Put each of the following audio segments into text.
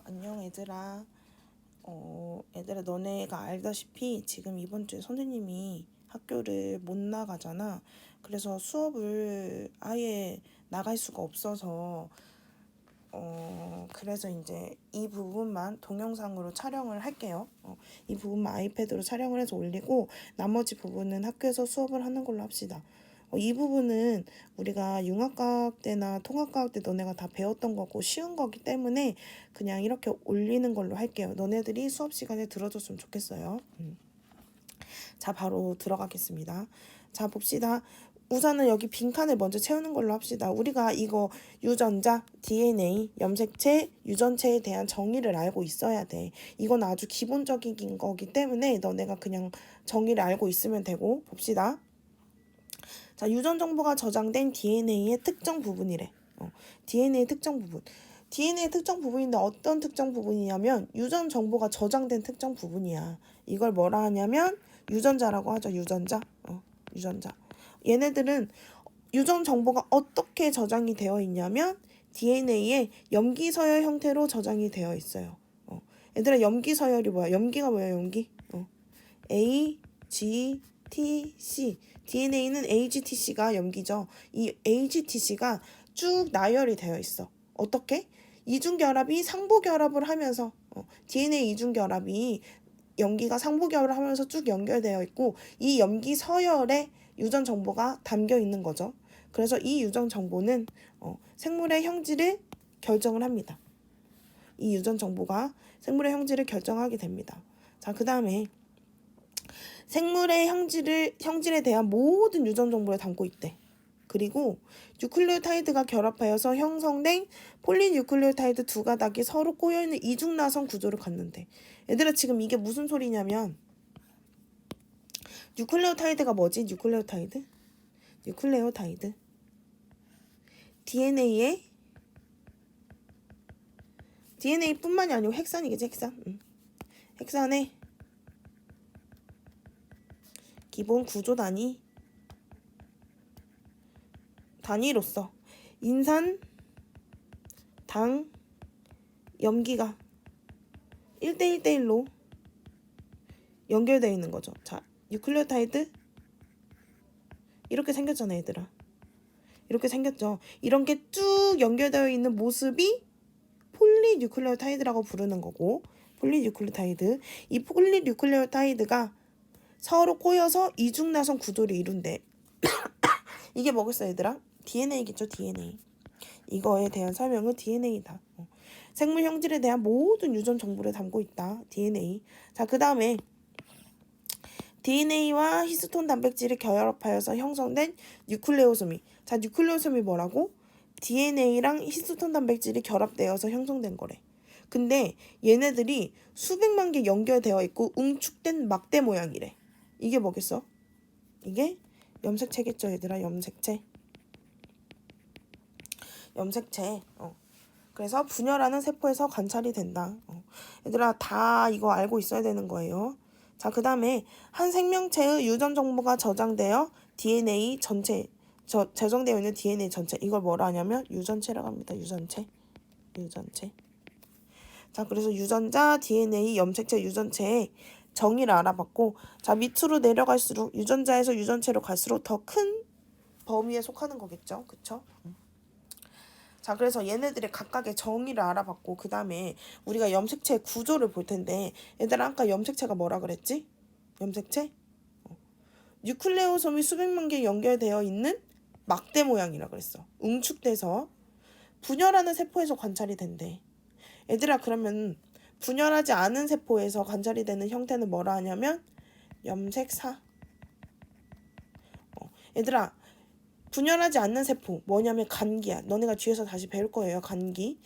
안녕 얘들아. 얘들아 너네가 알다시피 지금 이번 주에 선생님이 학교를 못 나가잖아. 그래서 수업을 아예 나갈 수가 없어서 그래서 이제 이 부분만 동영상으로 촬영을 할게요. 이 부분만 아이패드로 촬영을 해서 올리고 나머지 부분은 학교에서 수업을 하는 걸로 합시다. 이 부분은 우리가 융합과학 때나 통합과학 때 너네가 다 배웠던 거고 쉬운 거기 때문에 그냥 이렇게 올리는 걸로 할게요. 너네들이 수업 시간에 들어줬으면 좋겠어요. 자, 바로 들어가겠습니다. 자, 봅시다. 우선은 여기 빈칸을 먼저 채우는 걸로 합시다. 우리가 이거 유전자, DNA, 염색체, 유전체에 대한 정의를 알고 있어야 돼. 이건 아주 기본적인 거기 때문에 너네가 그냥 정의를 알고 있으면 되고. 봅시다. 자, 유전 정보가 저장된 DNA의 특정 부분이래. DNA 특정 부분. DNA 특정 부분인데 어떤 특정 부분이냐면 유전 정보가 저장된 특정 부분이야. 이걸 뭐라 하냐면 유전자라고 하죠. 유전자. 유전자. 얘네들은 유전 정보가 어떻게 저장이 되어 있냐면 DNA에 염기서열 형태로 저장이 되어 있어요. 얘들아, 염기서열이 뭐야? 염기가 뭐야? 염기? A, G, T, C. DNA는 AGTC가 염기죠. 이 AGTC가 쭉 나열이 되어 있어. 어떻게? 이중결합이 상부결합을 하면서 DNA 이중결합이 염기가 상부결합을 하면서 쭉 연결되어 있고 이 염기 서열에 유전 정보가 담겨 있는 거죠. 그래서 이 유전 정보는 생물의 형질을 결정을 합니다. 이 유전 정보가 생물의 형질을 결정하게 됩니다. 자, 그 다음에 생물의 형질에 대한 모든 유전 정보를 담고 있대. 그리고 뉴클레오타이드가 결합하여서 형성된 폴리뉴클레오타이드 두 가닥이 서로 꼬여있는 이중나선 구조를 갖는데, 얘들아 지금 이게 무슨 소리냐면 뉴클레오타이드가 뭐지? 뉴클레오타이드 DNA뿐만이 아니고 핵산이겠지. 핵산의 기본 구조 단위로서 인산, 당, 염기가 1대1대1로 연결되어 있는 거죠. 자, 뉴클레오타이드 이렇게 생겼잖아, 얘들아. 이렇게 생겼죠. 이런 게 쭉 연결되어 있는 모습이 폴리뉴클레오타이드라고 부르는 거고, 폴리뉴클레오타이드. 이 폴리뉴클레오타이드가 서로 꼬여서 이중나선 구조를 이룬대. 이게 뭐겠어, 얘들아? DNA겠죠, DNA. 이거에 대한 설명은 DNA다. 생물 형질에 대한 모든 유전 정보를 담고 있다. DNA. 자, 그 다음에 DNA와 히스톤 단백질이 결합하여서 형성된 뉴클레오소미. 자, 뉴클레오소미 뭐라고? DNA랑 히스톤 단백질이 결합되어서 형성된 거래. 근데 얘네들이 수백만 개 연결되어 있고 응축된 막대 모양이래. 이게 뭐겠어? 이게 염색체겠죠, 얘들아. 염색체. 그래서 분열하는 세포에서 관찰이 된다. 얘들아 다 이거 알고 있어야 되는 거예요. 자, 그 다음에 한 생명체의 유전 정보가 저장되어 DNA 전체, 저장되어 있는 DNA 전체, 이걸 뭐라 하냐면 유전체라고 합니다. 유전체. 자, 그래서 유전자, DNA, 염색체, 유전체의 정의를 알아봤고, 자, 밑으로 내려갈수록 유전자에서 유전체로 갈수록 더 큰 범위에 속하는 거겠죠. 그쵸? 자, 그래서 얘네들의 각각의 정의를 알아봤고, 그 다음에 우리가 염색체의 구조를 볼 텐데, 얘들아 아까 염색체가 뭐라 그랬지? 염색체? 뉴클레오솜이 수백만 개 연결되어 있는 막대 모양이라 그랬어. 응축돼서 분열하는 세포에서 관찰이 된대. 얘들아, 그러면 분열하지 않은 세포에서 관찰이 되는 형태는 뭐라 하냐면 염색사. 얘들아, 분열하지 않는 세포 뭐냐면 간기야. 너네가 뒤에서 다시 배울 거예요. 간기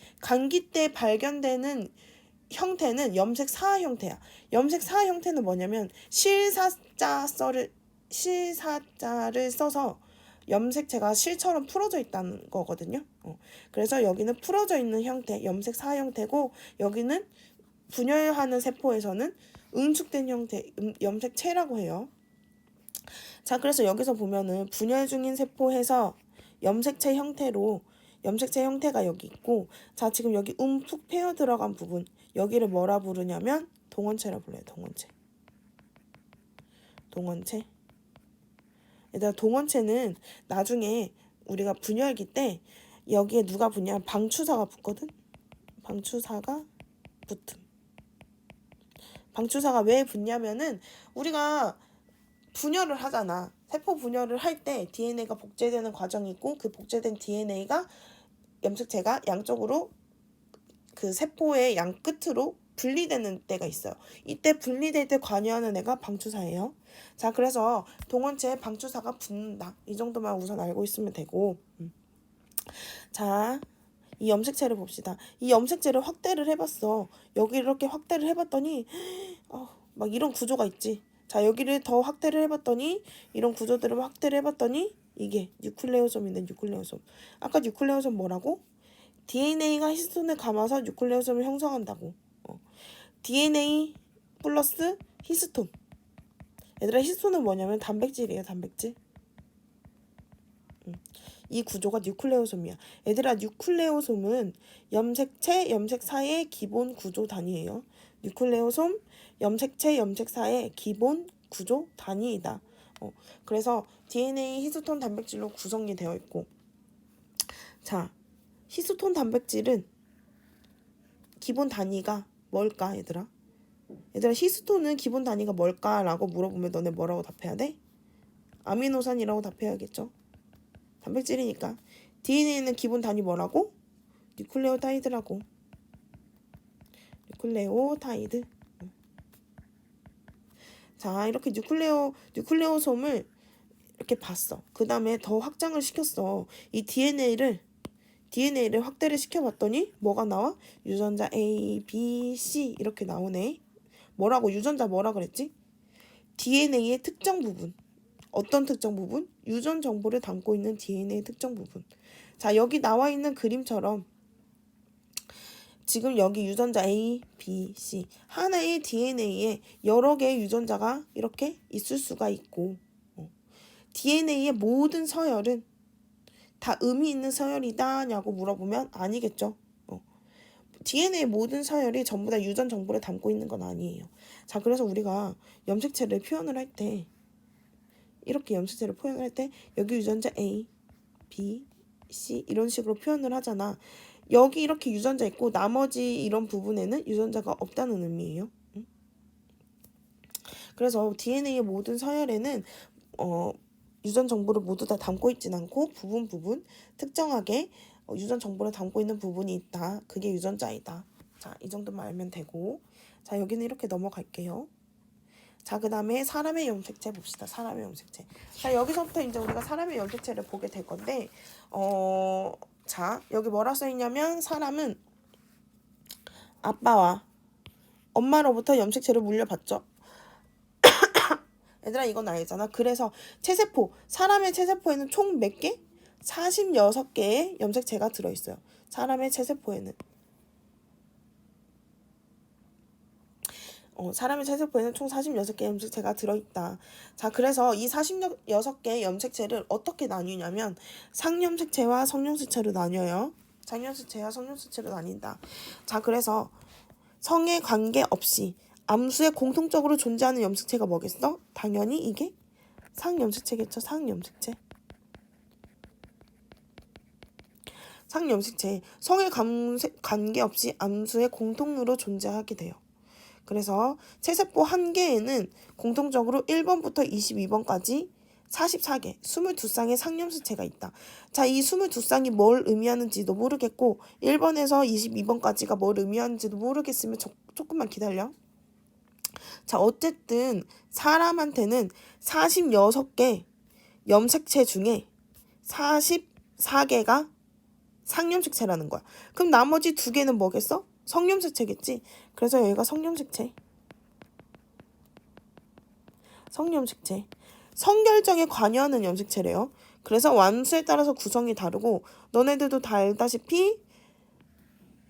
때 발견되는 형태는 염색사 형태야. 염색사 형태는 뭐냐면 실사자를 써서 염색체가 실처럼 풀어져 있다는 거거든요. 그래서 여기는 풀어져 있는 형태, 염색사 형태고, 여기는 분열하는 세포에서는 응축된 형태, 염색체라고 해요. 자, 그래서 여기서 보면은 분열 중인 세포에서 염색체 형태로 염색체 형태가 여기 있고, 자, 지금 여기 움푹 패여 들어간 부분, 여기를 뭐라 부르냐면 동원체라 불러요. 동원체. 얘들아, 동원체는 나중에 우리가 분열기 때 여기에 누가 붙냐면 방추사가 붙거든. 방추사가 붙음. 방추사가 왜 붙냐면은 우리가 분열을 하잖아. 세포 분열을 할 때 DNA가 복제되는 과정이 있고, 그 복제된 DNA가 염색체가 양쪽으로 그 세포의 양 끝으로 분리되는 때가 있어요. 이때 분리될 때 관여하는 애가 방추사예요. 자, 그래서 동원체에 방추사가 붙는다. 이 정도만 우선 알고 있으면 되고. 자, 이 염색체를 봅시다. 이 염색체를 확대를 해봤어. 여기 이렇게 확대를 해봤더니 막 이런 구조가 있지. 자, 여기를 더 확대를 해봤더니 이런 구조들을 확대를 해봤더니 이게 뉴클레오솜인데, 뉴클레오솜. 아까 뉴클레오솜 뭐라고? DNA가 히스톤을 감아서 뉴클레오솜을 형성한다고. DNA 플러스 히스톤. 얘들아, 히스톤은 뭐냐면 단백질이에요. 단백질. 이 구조가 뉴클레오솜이야. 얘들아, 뉴클레오솜은 염색체, 염색사의 기본 구조 단위예요. 뉴클레오솜, 염색체, 염색사의 기본 구조 단위이다. 그래서 DNA 히스톤 단백질로 구성이 되어 있고, 자, 히스톤 단백질은 기본 단위가 뭘까, 얘들아? 얘들아, 히스톤은 기본 단위가 뭘까라고 물어보면 너네 뭐라고 답해야 돼? 아미노산이라고 답해야겠죠? 단백질이니까. DNA는 기본 단위 뭐라고? 뉴클레오타이드라고. 뉴클레오타이드. 자, 이렇게 뉴클레오솜을 이렇게 봤어. 그 다음에 더 확장을 시켰어. 이 DNA를 확대를 시켜봤더니 뭐가 나와? 유전자 A, B, C 이렇게 나오네. 뭐라고? 유전자 뭐라 그랬지? DNA의 특정 부분. 어떤 특정 부분? 유전 정보를 담고 있는 DNA 특정 부분. 자, 여기 나와 있는 그림처럼 지금 여기 유전자 A, B, C 하나의 DNA에 여러 개의 유전자가 이렇게 있을 수가 있고, DNA의 모든 서열은 다 의미 있는 서열이다냐고 물어보면 아니겠죠. DNA 모든 서열이 전부 다 유전 정보를 담고 있는 건 아니에요. 자, 그래서 우리가 염색체를 표현을 할 때, 이렇게 염색체를 표현을 할 때 여기 유전자 A, B, C 이런 식으로 표현을 하잖아. 여기 이렇게 유전자 있고 나머지 이런 부분에는 유전자가 없다는 의미예요. 그래서 DNA의 모든 서열에는 유전 정보를 모두 다 담고 있진 않고 부분 특정하게 유전 정보를 담고 있는 부분이 있다. 그게 유전자이다. 자, 이 정도만 알면 되고, 자, 여기는 이렇게 넘어갈게요. 자, 그 다음에 사람의 염색체 봅시다. 사람의 염색체. 자, 여기서부터 이제 우리가 사람의 염색체를 보게 될 건데, 자, 여기 뭐라 써있냐면, 사람은 아빠와 엄마로부터 염색체를 물려받죠. 얘들아, 이건 알잖아. 그래서 체세포, 사람의 체세포에는 총 몇 개? 46개의 염색체가 들어있어요. 사람의 체세포에는. 사람의 체세포에는 총 46개의 염색체가 들어있다. 자, 그래서 이 46개의 염색체를 어떻게 나뉘냐면 상염색체와 성염색체로 나뉘어요. 상염색체와 성염색체로 나뉜다. 자, 그래서 성에 관계없이 암수에 공통적으로 존재하는 염색체가 뭐겠어? 당연히 이게 상염색체겠죠. 상염색체. 상염색체. 성에 관계없이 암수에 공통으로 존재하게 돼요. 그래서 체세포 한 개에는 공통적으로 1번부터 22번까지 44개, 22쌍의 상염색체가 있다. 자, 이 22쌍이 뭘 의미하는지도 모르겠고 1번에서 22번까지가 뭘 의미하는지도 모르겠으면 조금만 기다려. 자, 어쨌든 사람한테는 46개 염색체 중에 44개가 상염색체라는 거야. 그럼 나머지 2개는 뭐겠어? 성염색체겠지. 그래서 여기가 성염색체. 성염색체. 성결정에 관여하는 염색체래요. 그래서 완수에 따라서 구성이 다르고, 너네들도 다 알다시피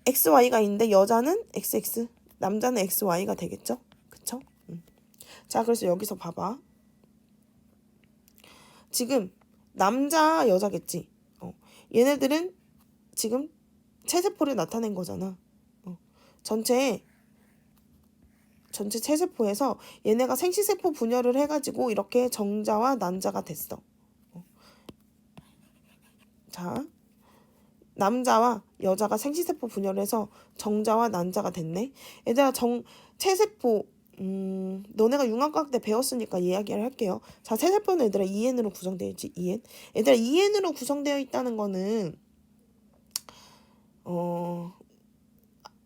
XY가 있는데 여자는 XX, 남자는 XY가 되겠죠? 그쵸? 자, 그래서 여기서 봐봐. 지금 남자 여자겠지. 얘네들은 지금 체세포를 나타낸 거잖아. 전체 체세포에서 얘네가 생시세포 분열을 해가지고 이렇게 정자와 난자가 됐어. 자, 남자와 여자가 생시세포 분열을 해서 정자와 난자가 됐네. 얘들아, 체세포, 너네가 융합과학 때 배웠으니까 이야기를 할게요. 자, 체세포는 얘들아 2N으로 구성되어 있지. 2N. 얘들아 2N으로 구성되어 있다는 거는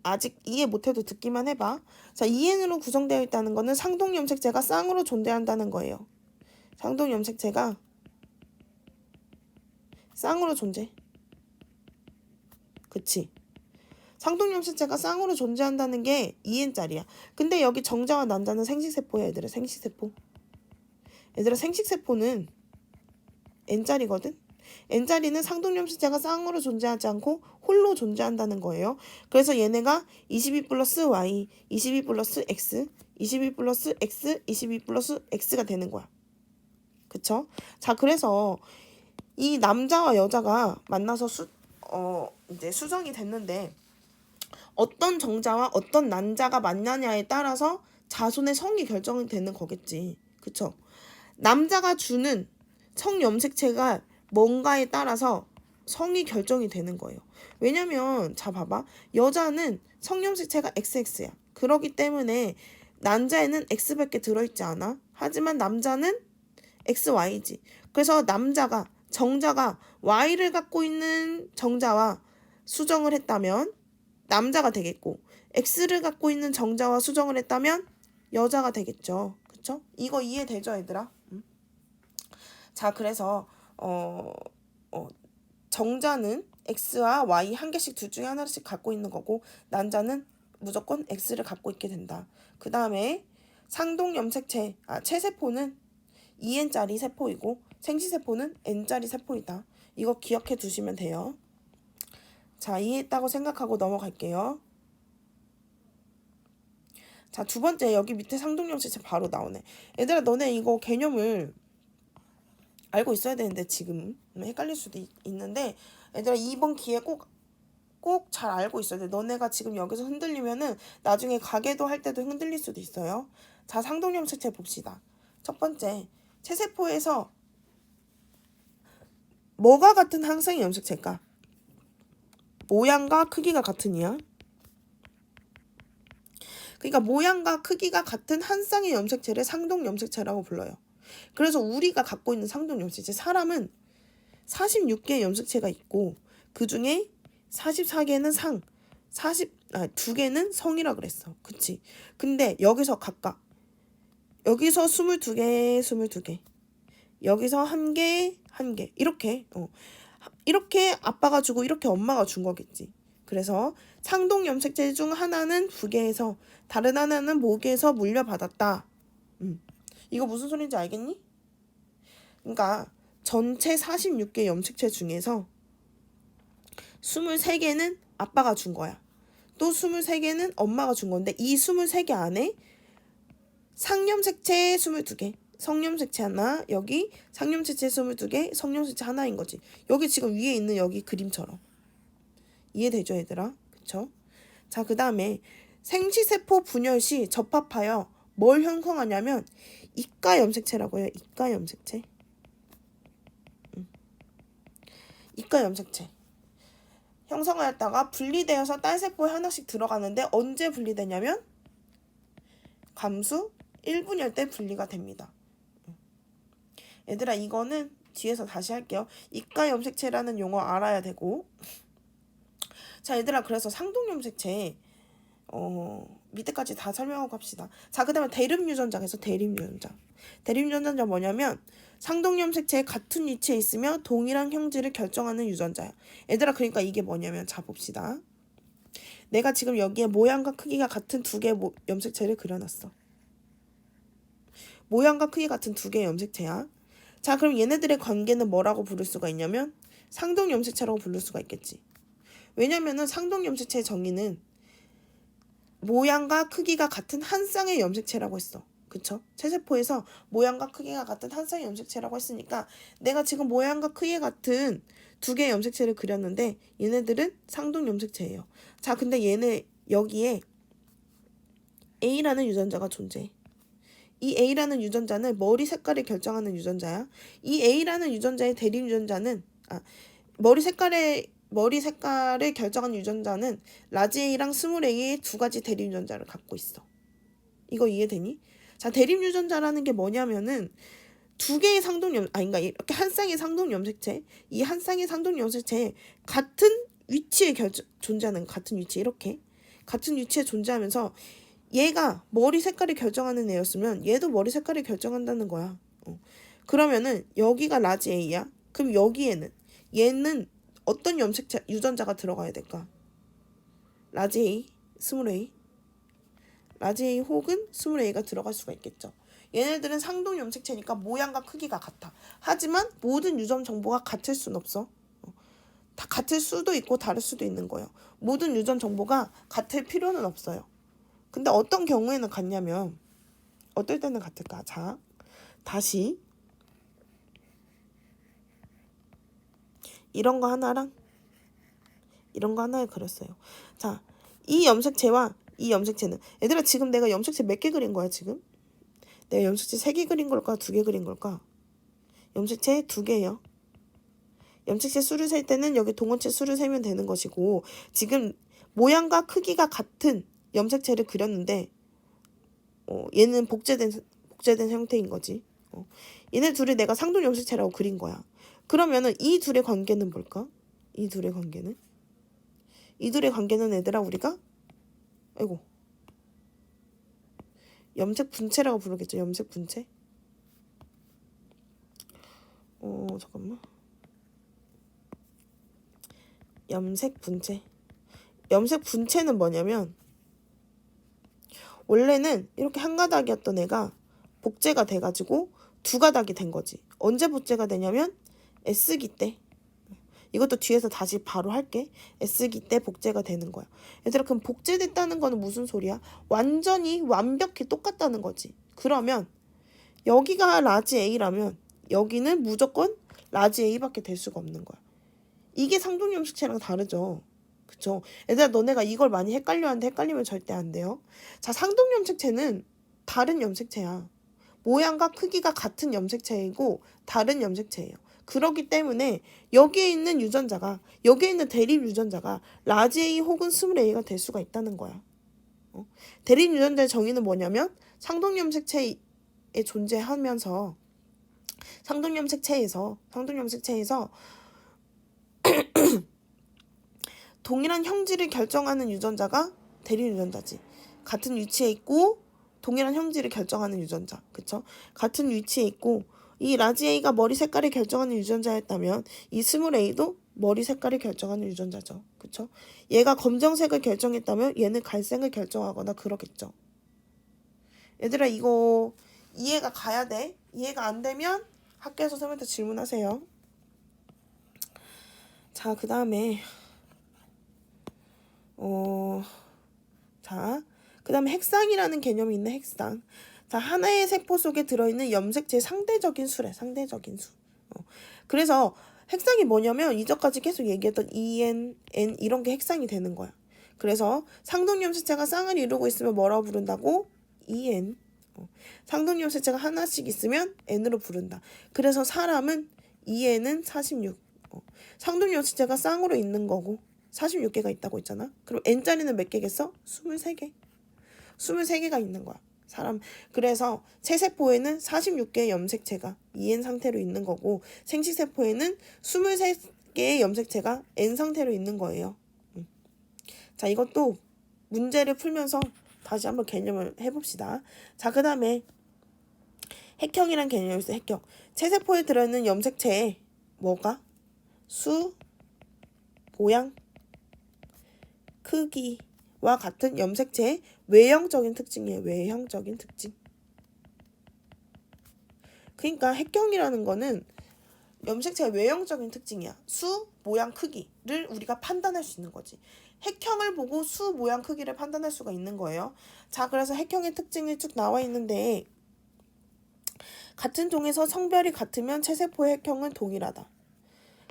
아직 이해 못해도 듣기만 해봐. 자, 2N으로 구성되어 있다는 거는 상동염색체가 쌍으로 존재한다는 거예요. 상동염색체가 쌍으로 존재. 그치? 상동염색체가 쌍으로 존재한다는 게 2N짜리야. 근데 여기 정자와 난자는 생식세포야, 얘들아. 생식세포. 얘들아, 생식세포는 N짜리거든? N자리는 상동염색체가 쌍으로 존재하지 않고 홀로 존재한다는 거예요. 그래서 얘네가 22 플러스 Y, 22 플러스 X, 22 플러스 X, 22 플러스 X가 되는 거야. 그쵸? 자, 그래서 이 남자와 여자가 만나서 이제 수정이 됐는데 어떤 정자와 어떤 난자가 만나냐에 따라서 자손의 성이 결정이 되는 거겠지. 그쵸? 남자가 주는 성염색체가 뭔가에 따라서 성이 결정이 되는 거예요. 왜냐면 자 봐봐. 여자는 성염색체가 XX야. 그렇기 때문에 난자에는 X밖에 들어있지 않아. 하지만 남자는 XY지. 그래서 정자가 Y를 갖고 있는 정자와 수정을 했다면 남자가 되겠고 X를 갖고 있는 정자와 수정을 했다면 여자가 되겠죠. 그쵸? 이거 이해되죠, 얘들아? 자, 그래서 정자는 X와 Y 한 개씩 둘 중에 하나씩 갖고 있는 거고 난자는 무조건 X를 갖고 있게 된다. 그 다음에 체세포는 2N짜리 세포이고 생시세포는 N짜리 세포이다. 이거 기억해 두시면 돼요. 자, 이해했다고 생각하고 넘어갈게요. 자, 두 번째 여기 밑에 상동염색체 바로 나오네. 얘들아, 너네 이거 개념을 알고 있어야 되는데 지금 헷갈릴 수도 있는데 얘들아, 이번 기회에 꼭 잘 알고 있어야 돼. 너네가 지금 여기서 흔들리면은 나중에 가계도 할 때도 흔들릴 수도 있어요. 자, 상동염색체 봅시다. 첫 번째, 체세포에서 뭐가 같은 항생의 염색체일까? 모양과 크기가 같으니야. 그러니까 모양과 크기가 같은 한 쌍의 염색체를 상동염색체라고 불러요. 그래서 우리가 갖고 있는 상동염색체, 사람은 46개의 염색체가 있고 그 중에 44개는 2개는 성이라 그랬어. 그치? 근데 여기서 각각 여기서 22개 여기서 1개 이렇게 아빠가 주고 이렇게 엄마가 준 거겠지. 그래서 상동염색체 중 하나는 부계에서 다른 하나는 모계에서 물려받았다. 이거 무슨 소리인지 알겠니? 그러니까 전체 46개 염색체 중에서 23개는 아빠가 준 거야. 또 23개는 엄마가 준 건데 이 23개 안에 상염색체 22개, 성염색체 하나, 여기 상염색체 22개, 성염색체 하나인 거지. 여기 지금 위에 있는 여기 그림처럼. 이해되죠, 얘들아? 그쵸? 자, 그 다음에 생시세포 분열 시 접합하여 뭘 형성하냐면 이가염색체라고 해요. 이가염색체. 이가염색체. 형성하였다가 분리되어서 딸세포에 하나씩 들어가는데 언제 분리되냐면 감수 1분열 때 분리가 됩니다. 얘들아, 이거는 뒤에서 다시 할게요. 이가염색체라는 용어 알아야 되고. 자, 얘들아, 그래서 상동염색체 밑에까지 다 설명하고 갑시다. 자, 그 다음에 대립유전자에서 대립유전자 뭐냐면 상동염색체의 같은 위치에 있으며 동일한 형질을 결정하는 유전자야. 얘들아, 그러니까 이게 뭐냐면 자, 봅시다. 내가 지금 여기에 모양과 크기가 같은 두 개의 염색체를 그려놨어. 모양과 크기 같은 두 개의 염색체야. 자, 그럼 얘네들의 관계는 뭐라고 부를 수가 있냐면 상동염색체라고 부를 수가 있겠지. 왜냐면은 상동염색체의 정의는 모양과 크기가 같은 한 쌍의 염색체라고 했어. 그쵸? 체세포에서 모양과 크기가 같은 한 쌍의 염색체라고 했으니까 내가 지금 모양과 크기 같은 두 개의 염색체를 그렸는데 얘네들은 상동 염색체예요. 자, 근데 얘네 여기에 A라는 유전자가 존재해. 이 A라는 유전자는 머리 색깔을 결정하는 유전자야. 이 A라는 유전자의 대립 유전자는 머리 색깔을 결정하는 유전자는 라지 A랑 스몰 A의 두 가지 대립 유전자를 갖고 있어. 이거 이해되니? 자, 대립 유전자라는 게 뭐냐면은 두 개의 그러니까 이렇게 한 쌍의 상동 염색체, 이 한 쌍의 상동 염색체에 같은 위치에 존재하는 같은 위치 이렇게 같은 위치에 존재하면서 얘가 머리 색깔을 결정하는 애였으면 얘도 머리 색깔을 결정한다는 거야. 그러면은 여기가 라지 A야. 그럼 여기에는 얘는 어떤 염색체 유전자가 들어가야 될까? 라지 A, 스몰 A, 라지 A 혹은 스몰 A가 들어갈 수가 있겠죠. 얘네들은 상동 염색체니까 모양과 크기가 같아. 하지만 모든 유전 정보가 같을 순 없어. 다 같을 수도 있고 다를 수도 있는 거예요. 모든 유전 정보가 같을 필요는 없어요. 근데 어떤 경우에는 같냐면 어떨 때는 같을까? 자, 다시 이런 거 하나랑 이런 거 하나를 그렸어요. 자, 이 염색체와 이 염색체는 얘들아 지금 내가 염색체 몇 개 그린 거야 지금? 내가 염색체 3개 그린 걸까? 2개 그린 걸까? 염색체 2개예요. 염색체 수를 셀 때는 여기 동원체 수를 세면 되는 것이고 지금 모양과 크기가 같은 염색체를 그렸는데 얘는 복제된 형태인 거지. 얘네 둘이 내가 상동 염색체라고 그린 거야. 그러면은 이 둘의 관계는 뭘까? 이 둘의 관계는 얘들아 우리가 염색 분체라고 부르겠죠. 염색 분체. 잠깐만. 염색 분체. 염색 분체는 뭐냐면 원래는 이렇게 한 가닥이었던 애가 복제가 돼가지고 두 가닥이 된 거지. 언제 복제가 되냐면 S기 때. 이것도 뒤에서 다시 바로 할게. S기 때 복제가 되는 거야. 얘들아 그럼 복제됐다는 거는 무슨 소리야? 완전히 완벽히 똑같다는 거지. 그러면 여기가 라지 A라면 여기는 무조건 라지 A밖에 될 수가 없는 거야. 이게 상동 염색체랑 다르죠. 그쵸? 얘들아 너네가 이걸 많이 헷갈려하는데 헷갈리면 절대 안 돼요. 자, 상동 염색체는 다른 염색체야. 모양과 크기가 같은 염색체이고 다른 염색체예요. 그렇기 때문에 여기에 있는 대립 유전자가 라지 A 혹은 스몰 A가 될 수가 있다는 거야. 대립 유전자의 정의는 뭐냐면 상동 염색체에 존재하면서 상동 염색체에서 동일한 형질을 결정하는 유전자가 대립 유전자지. 같은 위치에 있고 동일한 형질을 결정하는 유전자. 그쵸? 같은 위치에 있고 이 라지 A가 머리 색깔을 결정하는 유전자였다면 이 스몰 A도 머리 색깔을 결정하는 유전자죠. 그쵸? 얘가 검정색을 결정했다면 얘는 갈색을 결정하거나 그러겠죠. 얘들아 이거 이해가 가야 돼. 이해가 안 되면 학교에서 선생님한테 질문하세요. 자, 그 다음에 그 다음에 핵상이라는 개념이 있네. 핵상. 자, 하나의 세포 속에 들어있는 염색체의 상대적인 수래. 상대적인 수. 그래서 핵상이 뭐냐면 이전까지 계속 얘기했던 EN, N 이런 게 핵상이 되는 거야. 그래서 상동 염색체가 쌍을 이루고 있으면 뭐라고 부른다고? EN. 상동 염색체가 하나씩 있으면 N으로 부른다. 그래서 사람은 EN은 46. 상동 염색체가 쌍으로 있는 거고 46개가 있다고 했잖아. 그럼 N자리는 몇 개겠어? 23개. 23개가 있는 거야. 사람. 그래서 체세포에는 46개의 염색체가 EN 상태로 있는 거고 생식세포에는 23개의 염색체가 N 상태로 있는 거예요. 자, 이것도 문제를 풀면서 다시 한번 개념을 해봅시다. 자, 그 다음에 핵형이란 개념이 있어요. 핵형. 체세포에 들어있는 염색체에 뭐가? 수, 모양, 크기와 같은 염색체의 외형적인 특징이에요. 외형적인 특징. 그러니까 핵형이라는 거는 염색체의 외형적인 특징이야. 수, 모양, 크기를 우리가 판단할 수 있는 거지. 핵형을 보고 수, 모양, 크기를 판단할 수가 있는 거예요. 자, 그래서 핵형의 특징이 쭉 나와 있는데 같은 종에서 성별이 같으면 체세포의 핵형은 동일하다.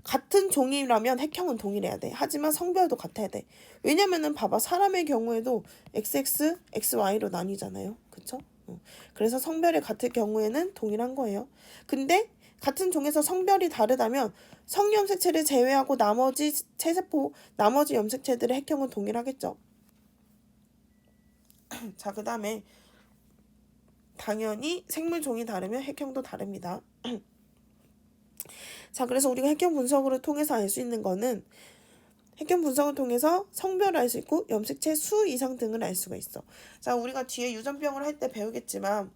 같은 종이라면 핵형은 동일해야 돼. 하지만 성별도 같아야 돼. 왜냐면은 봐봐, 사람의 경우에도 XX, XY로 나뉘잖아요. 그쵸? 그래서 성별이 같을 경우에는 동일한 거예요. 근데 같은 종에서 성별이 다르다면 성염색체를 제외하고 나머지 체세포, 나머지 염색체들의 핵형은 동일하겠죠. 자, 그 다음에 당연히 생물 종이 다르면 핵형도 다릅니다. 자, 그래서 우리가 핵형 분석을 통해서 알 수 있는 거는 핵형 분석을 통해서 성별을 알 수 있고 염색체 수 이상 등을 알 수가 있어. 자, 우리가 뒤에 유전병을 할 때 배우겠지만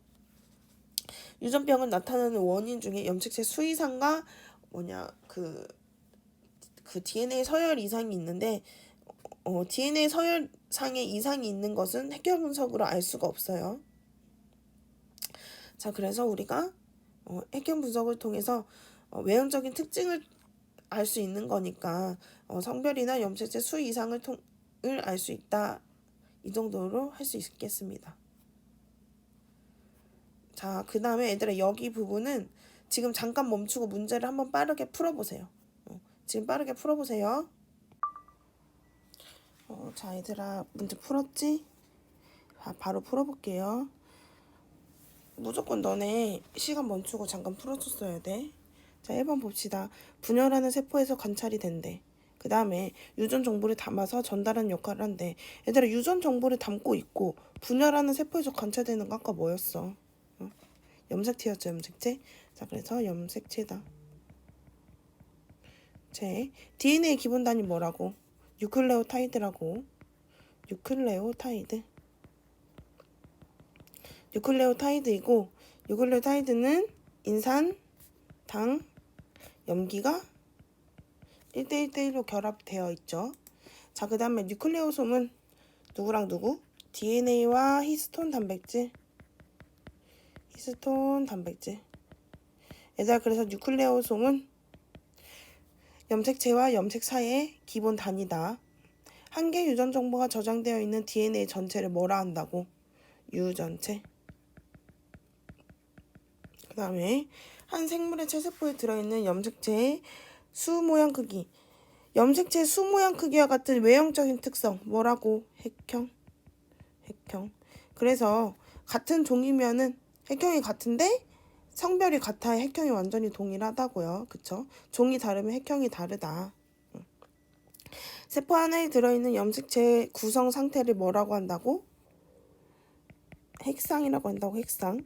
유전병을 나타내는 원인 중에 염색체 수 이상과 그 DNA 서열 이상이 있는데 DNA 서열상의 이상이 있는 것은 핵형 분석으로 알 수가 없어요. 자, 그래서 우리가 핵형 분석을 통해서 외형적인 특징을 알 수 있는 거니까 성별이나 염색체 수 이상을 알 수 있다. 이 정도로 할 수 있겠습니다. 자, 그 다음에 얘들아, 여기 부분은 지금 잠깐 멈추고 문제를 한번 빠르게 풀어보세요. 지금 빠르게 풀어보세요. 자, 얘들아, 문제 풀었지? 자, 바로 풀어볼게요. 무조건 너네 시간 멈추고 잠깐 풀어줬어야 돼. 자, 1번 봅시다. 분열하는 세포에서 관찰이 된대. 그 다음에 유전 정보를 담아서 전달하는 역할을 한대. 얘들아, 유전 정보를 담고 있고 분열하는 세포에서 관찰되는 거 아까 뭐였어? 염색체였죠, 염색체. 자, 그래서 염색체다. 제 DNA 기본 단위 뭐라고? 뉴클레오타이드라고. 뉴클레오타이드이고 뉴클레오타이드는 인산, 당, 염기가 1대1대1로 결합되어 있죠. 자, 그 다음에 뉴클레오솜은 누구랑 누구? DNA와 히스톤 단백질. 얘들아, 그래서 뉴클레오솜은 염색체와 염색 사이의 기본 단위다. 한 개 유전 정보가 저장되어 있는 DNA 전체를 뭐라 한다고? 유전체. 그 다음에 한 생물의 체세포에 들어있는 염색체의 수 모양 크기. 염색체 수 모양 크기와 같은 외형적인 특성 뭐라고? 핵형. 그래서 같은 종이면은 핵형이 같은데 성별이 같아야 핵형이 완전히 동일하다고요. 그쵸? 종이 다르면 핵형이 다르다. 세포 하나에 들어있는 염색체의 구성 상태를 뭐라고 한다고? 핵상이라고 한다고. 핵상.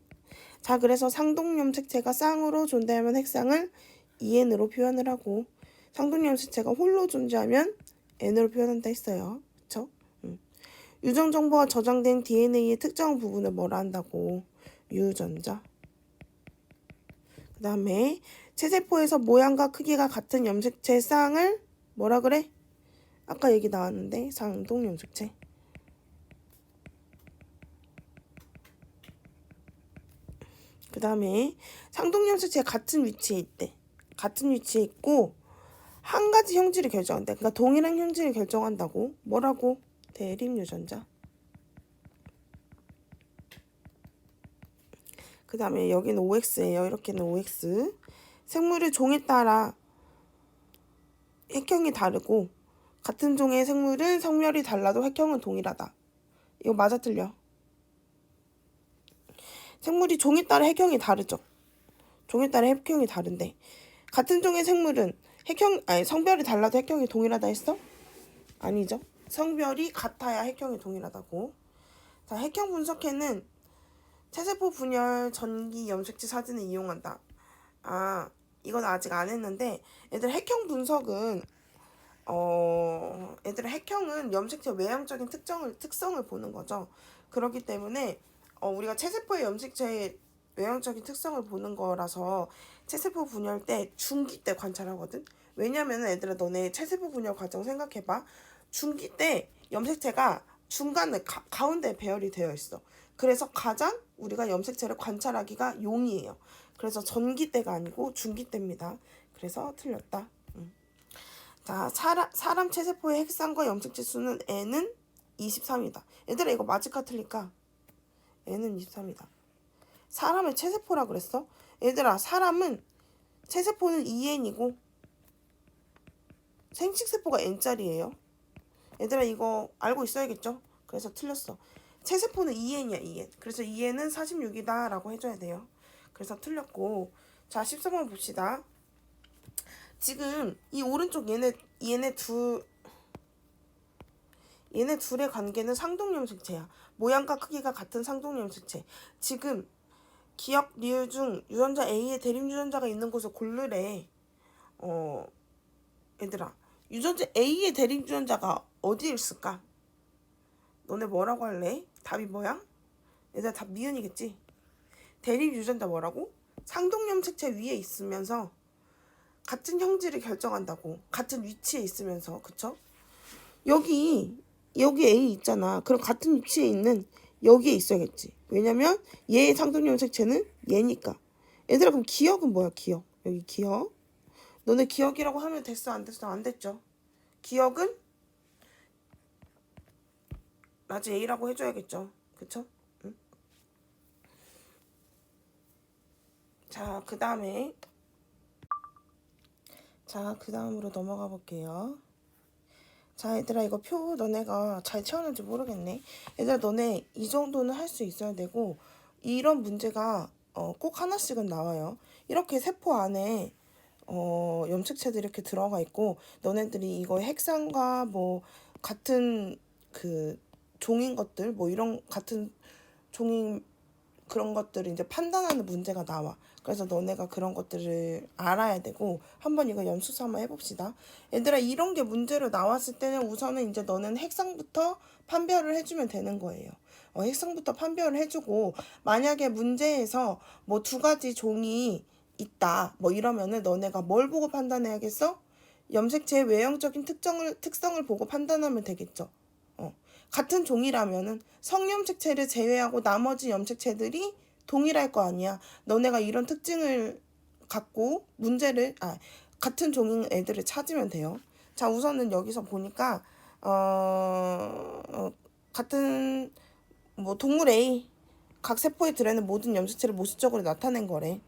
자, 그래서 상동 염색체가 쌍으로 존재하면 핵상을 EN으로 표현을 하고 상동 염색체가 홀로 존재하면 N으로 표현한다 했어요. 그쵸? 유전 정보가 저장된 DNA의 특정 부분을 뭐라 한다고? 유전자. 그 다음에 체세포에서 모양과 크기가 같은 염색체 쌍을 뭐라 그래? 아까 얘기 나왔는데 상동 염색체. 그 다음에 상동 염색체가 같은 위치에 있대. 같은 위치에 있고 한 가지 형질을 결정한대. 그러니까 동일한 형질을 결정한다고. 뭐라고? 대립유전자. 그 다음에 여기는 OX예요. 이렇게는 OX. 생물의 종에 따라 핵형이 다르고 같은 종의 생물은 성별이 달라도 핵형은 동일하다. 이거 맞아 틀려? 생물이 종에 따라 핵형이 다르죠. 종에 따라 핵형이 다른데 같은 종의 생물은 성별이 달라도 핵형이 동일하다 했어? 아니죠. 성별이 같아야 핵형이 동일하다고. 자, 핵형 분석에는 체세포 분열 전기 염색체 사진을 이용한다. 아, 이건 아직 안 했는데 얘들 핵형 분석은 핵형은 염색체 외형적인 특성을 보는 거죠. 그렇기 때문에 우리가 체세포의 염색체의 외형적인 특성을 보는 거라서 체세포 분열 때 중기 때 관찰하거든. 왜냐면은 얘들아, 너네 체세포 분열 과정 생각해봐. 중기 때 염색체가 중간에 가운데 배열이 되어 있어. 그래서 가장 우리가 염색체를 관찰하기가 용이해요. 그래서 전기 때가 아니고 중기 때입니다. 그래서 틀렸다. 자, 사람 체세포의 핵상과 염색체 수는 N은 23이다. 얘들아, 이거 맞을까 틀릴까? N은 23이다. 사람의 체세포라 그랬어? 얘들아, 사람은 체세포는 2N이고 생식세포가 N짜리예요. 얘들아 이거 알고 있어야겠죠? 그래서 틀렸어. 체세포는 2N이야 2N. 그래서 2N은 46이다 라고 해줘야 돼요. 그래서 틀렸고, 자 13번 봅시다. 지금 이 오른쪽 얘네 둘의 관계는 상동염색체야. 모양과 크기가 같은 상동염색체. 지금 기억 리을 중 유전자 A의 대립 유전자가 있는 곳을 고르래. 얘들아, 유전자 A의 대립 유전자가 어디에 있을까? 너네 뭐라고 할래? 답이 뭐야? 얘들아 답 미연이겠지? 대립 유전자 뭐라고? 상동염색체 위에 있으면서 같은 형질을 결정한다고. 같은 위치에 있으면서. 그쵸? 여기 A 있잖아. 그럼 같은 위치에 있는 여기에 있어야겠지. 왜냐면 얘의 상동염색체는 얘니까. 얘들아 그럼 기억은 뭐야? 기억. 여기 기억. 너네 기억이라고 하면 됐어? 안 됐어? 안 됐죠? 기억은 라지 A라고 해줘야겠죠. 그쵸? 응? 자, 그 다음으로 넘어가 볼게요. 자, 얘들아 이거 표 너네가 잘 채웠는지 모르겠네. 얘들아 너네 이 정도는 할 수 있어야 되고, 이런 문제가 꼭 하나씩은 나와요. 이렇게 세포 안에 염색체들이 이렇게 들어가 있고, 너네들이 이거 핵상과 뭐 같은 그 종인 것들, 뭐 이런 같은 종인 그런 것들을 이제 판단하는 문제가 나와. 그래서 너네가 그런 것들을 알아야 되고, 한번 이거 연습 한번 해봅시다. 얘들아 이런 게 문제로 나왔을 때는 우선은 이제 너는 핵상부터 판별을 해주면 되는 거예요. 핵상부터 판별을 해주고, 만약에 문제에서 뭐 두 가지 종이 있다 뭐 이러면은 너네가 뭘 보고 판단해야겠어? 염색체의 외형적인 특성을 보고 판단하면 되겠죠. 같은 종이라면은 성염색체를 제외하고 나머지 염색체들이 동일할 거 아니야. 너네가 이런 특징을 갖고 같은 종인 애들을 찾으면 돼요. 자, 우선은 여기서 보니까 같은 뭐 동물 A 각 세포에 들어있는 모든 염색체를 모습적으로 나타낸 거래.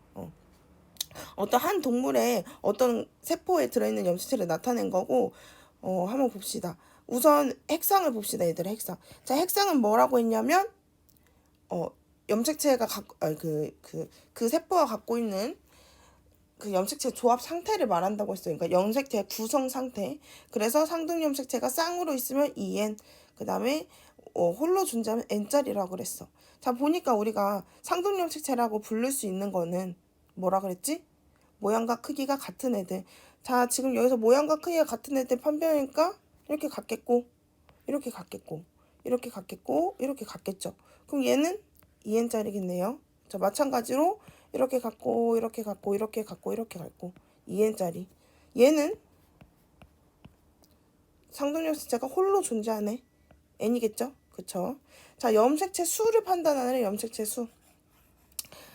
어떤 한 동물의 어떤 세포에 들어있는 염색체를 나타낸 거고, 한번 봅시다. 우선 핵상을 봅시다, 얘들아. 핵상. 자, 핵상은 뭐라고 했냐면 염색체가 그 세포가 갖고 있는 그 염색체 조합 상태를 말한다고 했어요. 그러니까 염색체 구성 상태. 그래서 상동 염색체가 쌍으로 있으면 2N, 그 다음에 홀로 존재하면 N짜리라고 그랬어. 자, 보니까 우리가 상동 염색체라고 부를 수 있는 거는 뭐라 그랬지? 모양과 크기가 같은 애들. 자, 지금 여기서 모양과 크기가 같은 애들 판별하니까 이렇게 같겠고, 이렇게 같겠고, 이렇게 같겠고, 이렇게 같겠죠. 그럼 얘는 2N짜리겠네요. 자, 마찬가지로 이렇게 같고, 이렇게 같고, 이렇게 같고, 이렇게 같고, 2N짜리. 얘는 상동염색체가 홀로 존재하네. N이겠죠? 그쵸? 자, 염색체 수를 판단하는 염색체 수.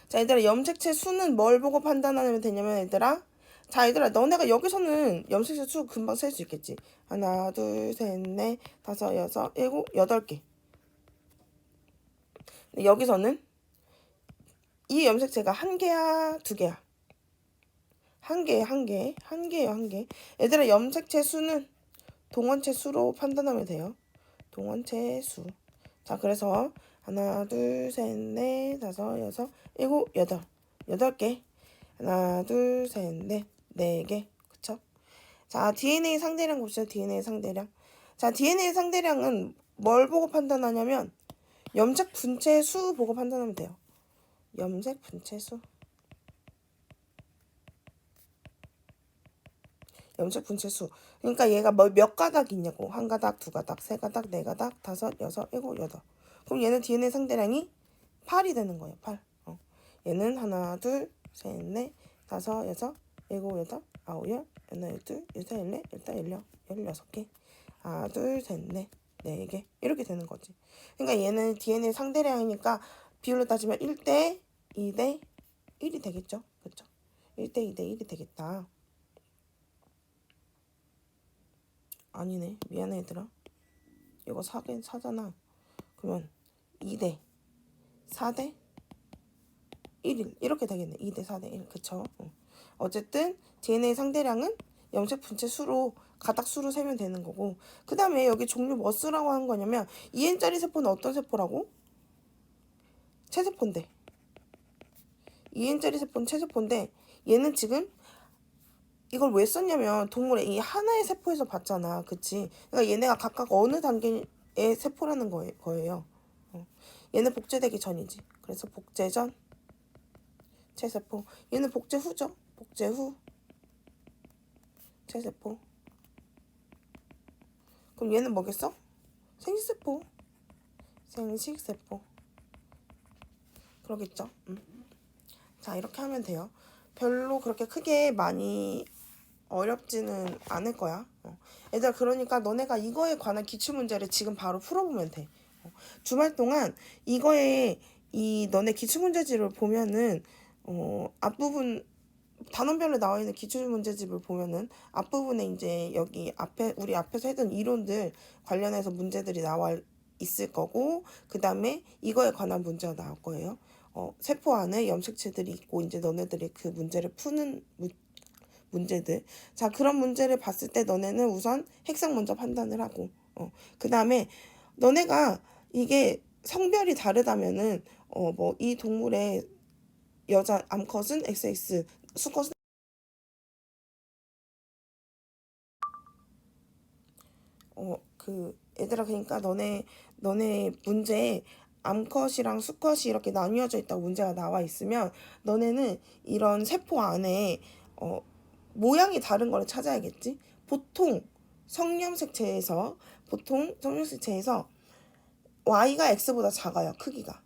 자, 얘들아, 염색체 수는 뭘 보고 판단하면 되냐면, 얘들아. 자, 얘들아, 너네가 여기서는 염색체 수 금방 셀 수 있겠지. 하나, 둘, 셋, 넷, 다섯, 여섯, 일곱, 8개. 여기서는 이 염색체가 한 개야, 두 개야? 한 개예요, 한 개. 얘들아, 염색체 수는 동원체 수로 판단하면 돼요. 동원체 수. 자, 그래서 하나, 둘, 셋, 넷, 다섯, 여섯, 일곱, 여덟. 8개. 하나, 둘, 셋, 넷, 4개. 그쵸? 자, DNA 상대량 봅시다. DNA 상대량. 자, DNA 상대량은 뭘 보고 판단하냐면 염색 분체 수 보고 판단하면 돼요. 염색 분체 수. 염색 분체 수. 그러니까 얘가 몇 가닥 있냐고. 한 가닥, 두 가닥, 세 가닥, 네 가닥, 다섯, 여섯, 일곱, 여덟. 그럼 얘는 DNA 상대량이 8이 되는 거예요. 8. 얘는 하나, 둘, 셋, 넷, 다섯, 여섯, 일곱, 여덟, 아홉, 열, 하나, 열둘, 열셋, 열넷, 열다, 열여, 16개. 하나, 둘, 셋, 넷, 4개. 이렇게 되는 거지. 그러니까 얘는 DNA 상대량이니까 비율로 따지면 1대 2대 1이 되겠죠. 그렇죠? 1대 2대 1이 되겠다. 아니네. 미안해 얘들아. 이거 4잖아. 그러면 2대 4대 1일 이렇게 되겠네. 2대 4대 1. 그쵸? 어쨌든 DNA 상대량은 염색 분체 수로 가닥 수로 세면 되는 거고, 그 다음에 여기 종류 뭐 쓰라고 하는 거냐면 2n짜리 세포는 어떤 세포라고? 체세포인데, 2n짜리 세포는 체세포인데 얘는 지금 이걸 왜 썼냐면 동물의 이 하나의 세포에서 봤잖아, 그치? 그러니까 얘네가 각각 어느 단계의 세포라는 거예요. 얘는 복제되기 전이지. 그래서 복제 전 체세포. 얘는 복제 후죠. 복제 후 체세포. 그럼 얘는 뭐겠어? 생식세포. 생식세포. 그러겠죠. 자, 이렇게 하면 돼요. 별로 그렇게 크게 많이 어렵지는 않을 거야. 얘들아, 그러니까 너네가 이거에 관한 기출문제를 지금 바로 풀어보면 돼. 주말 동안 이거에 이 너네 기출문제집을 보면은 앞부분 단원별로 나와 있는 기출문제집을 보면은 앞부분에 이제 여기 앞에 우리 앞에서 했던 이론들 관련해서 문제들이 나와 있을 거고, 그 다음에 이거에 관한 문제가 나올 거예요. 세포 안에 염색체들이 있고 이제 너네들이 그 문제를 푸는 문제들. 자, 그런 문제를 봤을 때 너네는 우선 핵상 먼저 판단을 하고, 그 다음에 너네가 이게 성별이 다르다면은 뭐 이 동물의 여자 암컷은 XX, 수컷은 그 얘들아, 그러니까 너네 문제에 암컷이랑 수컷이 이렇게 나뉘어져 있다고 문제가 나와 있으면 너네는 이런 세포 안에 모양이 다른 거를 찾아야겠지. 보통 성염색체에서 Y가 X보다 작아요, 크기가.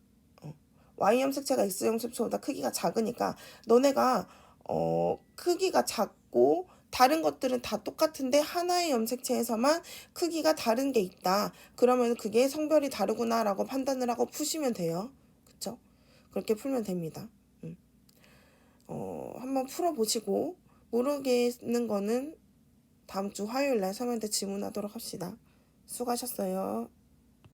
Y 염색체가 X 염색체보다 크기가 작으니까 너네가 크기가 작고 다른 것들은 다 똑같은데 하나의 염색체에서만 크기가 다른 게 있다. 그러면 그게 성별이 다르구나라고 판단을 하고 푸시면 돼요. 그쵸? 그렇게 풀면 됩니다. 한번 풀어보시고 모르겠는 거는 다음 주 화요일 날 선생님한테 질문하도록 합시다. 수고하셨어요.